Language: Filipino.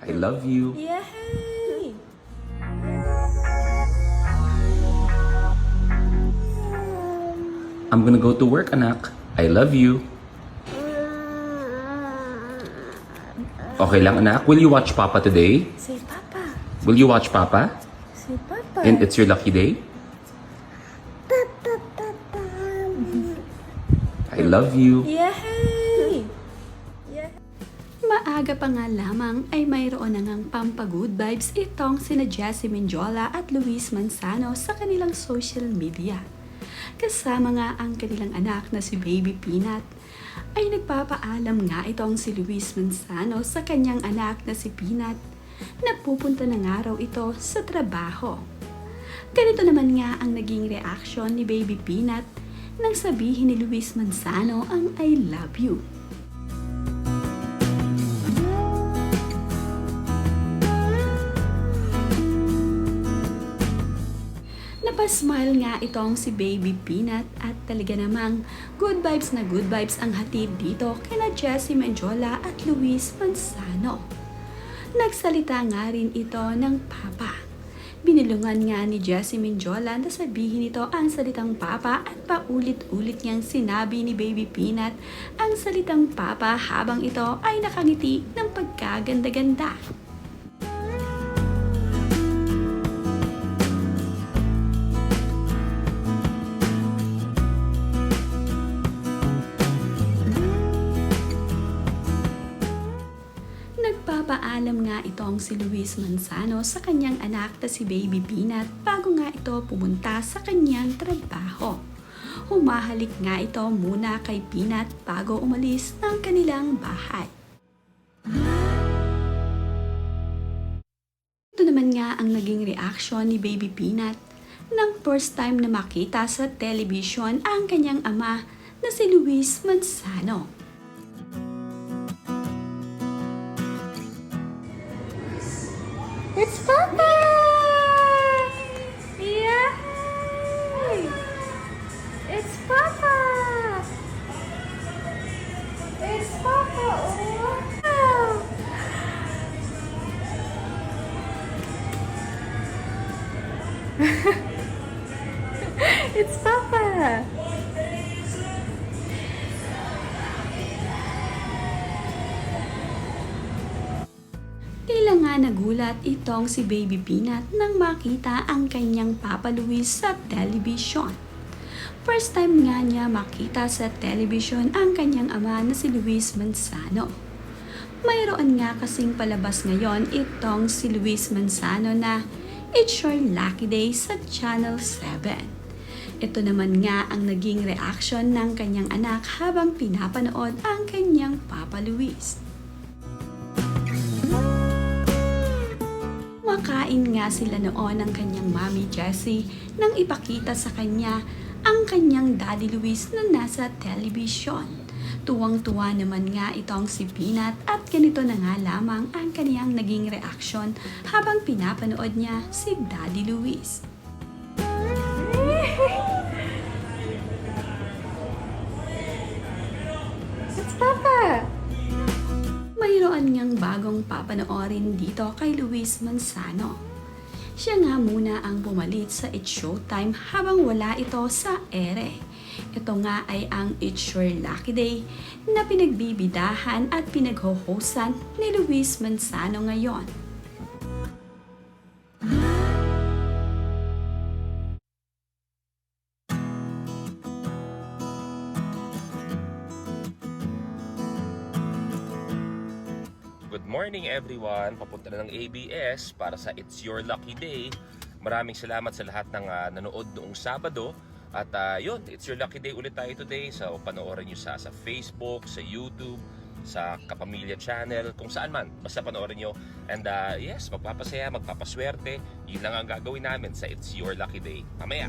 I love you. Yay! I'm gonna go to work, anak. I love you. Okay lang, anak. Will you watch Papa today? Say Papa. Will you watch Papa? Say Papa. And it's your lucky day? I love you. Yay! Maaga pa nga lamang ay mayroon na ngang pampagood vibes itong sina Jessie Mendiola at Luis Manzano sa kanilang social media. Kasama nga ang kanilang anak na si Baby Peanut, ay nagpapaalam nga itong si Luis Manzano sa kanyang anak na si Peanut na pupunta na nga raw ito sa trabaho. Ganito naman nga ang naging reaksyon ni Baby Peanut nang sabihin ni Luis Manzano ang I love you. Napasmile nga itong si Baby Peanut at talaga namang good vibes na good vibes ang hatid dito kina Jessie Mendiola at Luis Manzano. Nagsalita nga rin ito ng Papa. Binilungan nga ni Jessie Mendiola na sabihin ito ang salitang Papa at paulit-ulit niyang sinabi ni Baby Peanut ang salitang Papa habang ito ay nakangiti ng pagkaganda-ganda. Nagpapaalam nga itong si Luis Manzano sa kanyang anak na si Baby Peanut bago nga ito pumunta sa kanyang trabaho. Humahalik nga ito muna kay Peanut bago umalis ng kanilang bahay. Ito naman nga ang naging reaksyon ni Baby Peanut nang first time na makita sa television ang kanyang ama na si Luis Manzano. It's Papa! Yay! It's Papa! It's Papa! Oh, wow! It's Papa! Tila nga nagulat itong si Baby Peanut nang makita ang kanyang Papa Luis sa television. First time nga niya makita sa television ang kanyang ama na si Luis Manzano. Mayroon nga kasing palabas ngayon itong si Luis Manzano na It's Your Lucky Day sa Channel 7. Ito naman nga ang naging reaksyon ng kanyang anak habang pinapanood ang kanyang Papa Luis. Makain nga sila noon ng kanyang Mommy Jessie nang ipakita sa kanya ang kanyang Daddy Luis na nasa television. Tuwang-tuwa naman nga itong si Peanut at ganito na nga lamang ang kaniyang naging reaksyon habang pinapanood niya si Daddy Luis. It's Papa! Mayroon ngang bagong papanoorin dito kay Luis Manzano. Siya nga muna ang pumalit sa It's Showtime habang wala ito sa ere. Ito nga ay ang It's Your Lucky Day na pinagbibidahan at pinagho-hostan ni Luis Manzano ngayon. Good morning everyone! Papunta na ng ABS para sa It's Your Lucky Day. Maraming salamat sa lahat ng nanood noong Sabado. At yun, It's Your Lucky Day ulit tayo today. So panoorin nyo sa Facebook, sa YouTube, sa Kapamilya Channel, kung saan man. Basta panoorin nyo. And yes, magpapasaya, magpapaswerte. Yun lang ang gagawin namin sa It's Your Lucky Day. Mamaya!